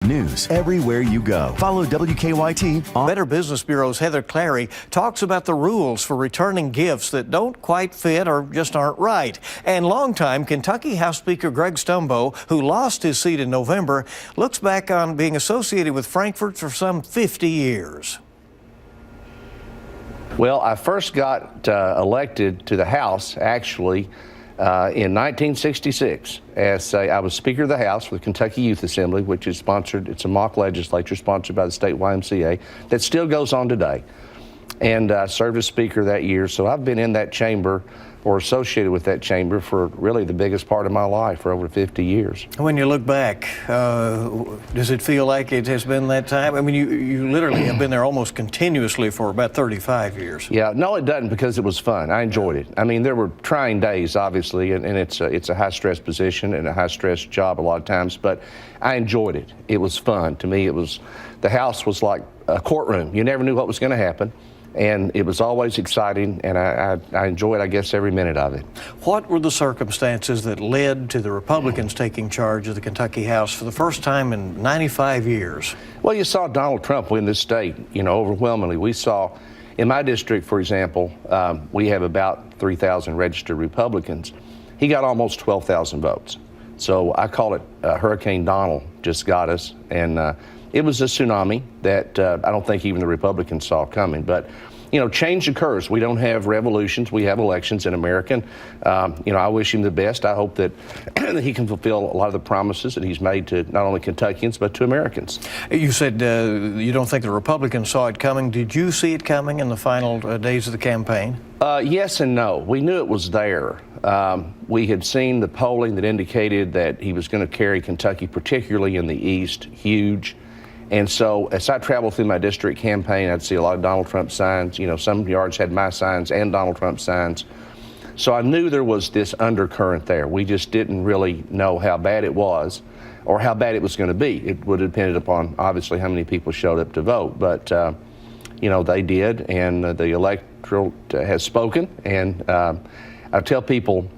news everywhere you go. Follow WKYT on Better Business Bureau's Heather Clary talks about the rules for returning gifts that don't quite fit or just aren't right. And longtime Kentucky House Speaker Greg Stumbo, who lost his seat in November, looks back on being associated with Frankfort for some 50 years. Well, I first got elected to the House, actually, in 1966. I was Speaker of the House for the Kentucky Youth Assembly, which is sponsored, it's a mock legislature sponsored by the state YMCA that still goes on today. And I served as Speaker that year, so I've been in that chamber or associated with that chamber for really the biggest part of my life for over 50 years. When you look back, does it feel like it has been that time? I mean, you literally have been there almost continuously for about 35 years. Yeah, no, it doesn't, because it was fun. I enjoyed it. I mean, there were trying days, obviously, and it's a high-stress position and a high-stress job a lot of times, but I enjoyed it. It was fun. To me, the House was like a courtroom. You never knew what was going to happen. And it was always exciting, and I enjoyed, I guess, every minute of it. What were the circumstances that led to the Republicans taking charge of the Kentucky House for the first time in 95 years? Well, you saw Donald Trump win this state, overwhelmingly. We saw, in my district, for example, we have about 3,000 registered Republicans. He got almost 12,000 votes. So I call it Hurricane Donald just got us, and it was a tsunami that I don't think even the Republicans saw coming. But, change occurs. We don't have revolutions. We have elections in America. I wish him the best. I hope that he can fulfill a lot of the promises that he's made to not only Kentuckians, but to Americans. You said you don't think the Republicans saw it coming. Did you see it coming in the final days of the campaign? Yes and no. We knew it was there. We had seen the polling that indicated that he was going to carry Kentucky, particularly in the East, huge. And so as I traveled through my district campaign, I'd see a lot of Donald Trump signs. Some yards had my signs and Donald Trump signs. So I knew there was this undercurrent there. We just didn't really know how bad it was or how bad it was going to be. It would have depended upon, obviously, how many people showed up to vote. But, they did, and the electorate has spoken. And I tell people,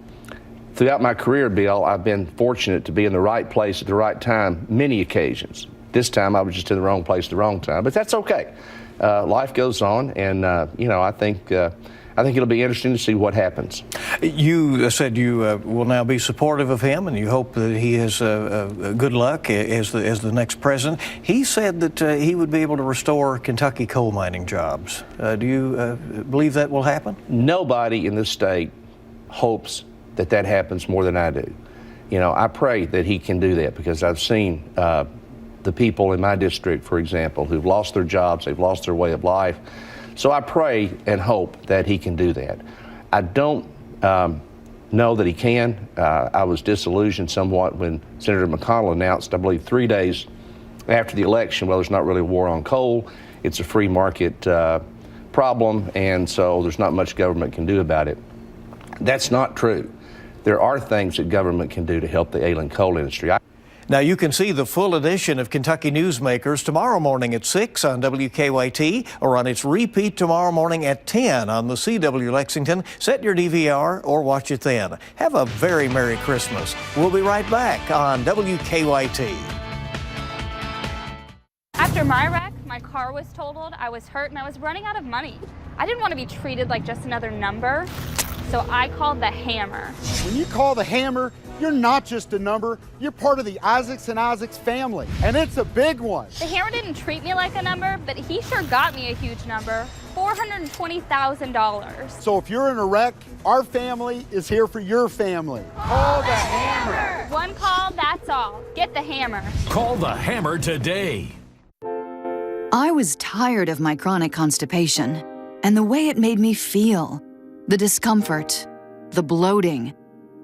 throughout my career, Bill, I've been fortunate to be in the right place at the right time many occasions. This time I was just in the wrong place at the wrong time, but that's okay. Life goes on, and I think it'll be interesting to see what happens. You said you will now be supportive of him, and you hope that he has good luck as the next president. He said that he would be able to restore Kentucky coal mining jobs. Do you believe that will happen? Nobody in this state hopes that happens more than I do. I pray that he can do that, because I've seen the people in my district, for example, who've lost their jobs, they've lost their way of life. So I pray and hope that he can do that. I don't know that he can. I was disillusioned somewhat when Senator McConnell announced, I believe 3 days after the election, well, there's not really a war on coal. It's a free market problem, and so there's not much government can do about it. That's not true. There are things that government can do to help the ailing coal industry. Now, you can see the full edition of Kentucky Newsmakers tomorrow morning at 6 on WKYT, or on its repeat tomorrow morning at 10 on the CW Lexington. Set your DVR or watch it then. Have a very Merry Christmas. We'll be right back on WKYT. After my wreck, my car was totaled, I was hurt, and I was running out of money. I didn't want to be treated like just another number, so I called the Hammer. When you call the Hammer, you're not just a number, you're part of the Isaacs and Isaacs family, and it's a big one. The Hammer didn't treat me like a number, but he sure got me a huge number, $420,000. So if you're in a wreck, our family is here for your family. Call the Hammer! One call, that's all. Get the Hammer. Call the Hammer today. I was tired of my chronic constipation and the way it made me feel. The discomfort, the bloating,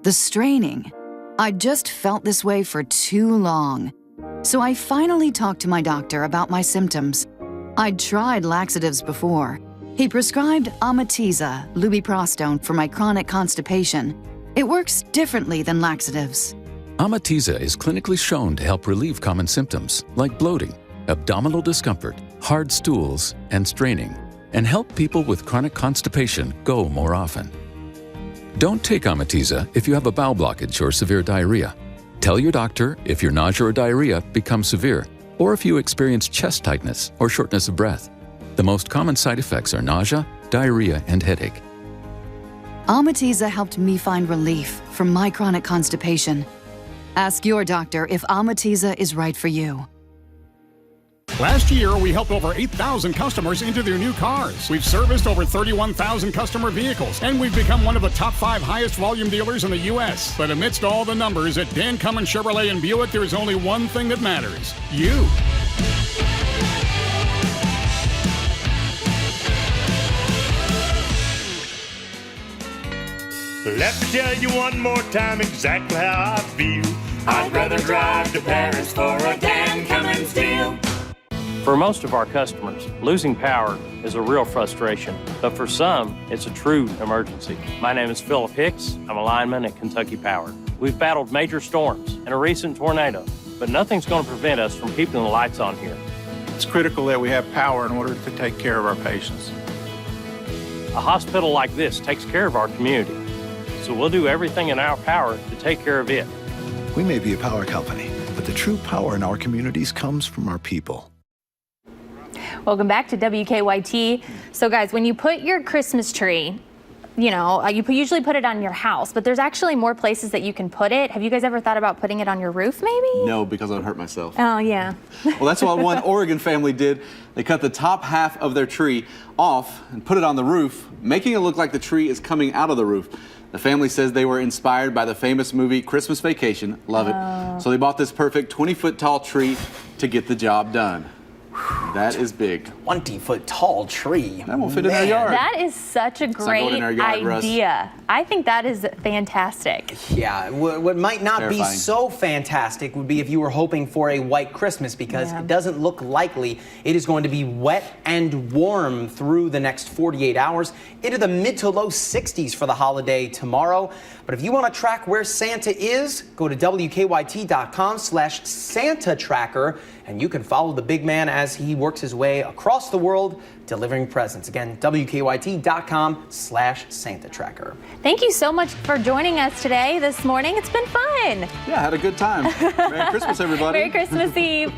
the straining. I just felt this way for too long. So I finally talked to my doctor about my symptoms. I'd tried laxatives before. He prescribed Amatiza, lubiprostone, for my chronic constipation. It works differently than laxatives. Amatiza is clinically shown to help relieve common symptoms like bloating, abdominal discomfort, hard stools, and straining, and help people with chronic constipation go more often. Don't take Amatiza if you have a bowel blockage or severe diarrhea. Tell your doctor if your nausea or diarrhea becomes severe. or if you experience chest tightness or shortness of breath. The most common side effects are nausea, diarrhea, and headache. Amatiza helped me find relief from my chronic constipation. Ask your doctor if Amatiza is right for you. Last year, we helped over 8,000 customers into their new cars. We've serviced over 31,000 customer vehicles, and we've become one of the top 5 highest volume dealers in the U.S. But amidst all the numbers at Dan Cummins Chevrolet and Buick, there's only one thing that matters: you. Let me tell you one more time exactly how I feel. I'd rather drive to Paris for a Dan Cummins deal. For most of our customers, losing power is a real frustration, but for some, it's a true emergency. My name is Philip Hicks. I'm a lineman at Kentucky Power. We've battled major storms and a recent tornado, but nothing's going to prevent us from keeping the lights on here. It's critical that we have power in order to take care of our patients. A hospital like this takes care of our community, so we'll do everything in our power to take care of it. We may be a power company, but the true power in our communities comes from our people. Welcome back to WKYT. So guys, when you put your Christmas tree, you know, you usually put it on your house, but there's actually more places that you can put it. Have you guys ever thought about putting it on your roof maybe? No, because I would hurt myself. Oh, yeah. Well, that's what one Oregon family did. They cut the top half of their tree off and put it on the roof, making it look like the tree is coming out of the roof. The family says they were inspired by the famous movie Christmas Vacation. Love it. So they bought this perfect 20-foot tall tree to get the job done. That is big. 20-foot tall tree. That won't fit in our yard. That is such a great idea. I think that is fantastic. Yeah, what might not Terrifying. be so fantastic would be if you were hoping for a white Christmas, because it doesn't look likely it is going to be wet and warm through the next 48 hours, into the mid to low 60s for the holiday tomorrow. But if you want to track where Santa is, go to WKYT.com/Santa Tracker, and you can follow the big man as he works his way across the world delivering presents. Again, WKYT.com/Santa Tracker. Thank you so much for joining us today, this morning. It's been fun. Yeah, I had a good time. Merry Christmas, everybody. Merry Christmas Eve.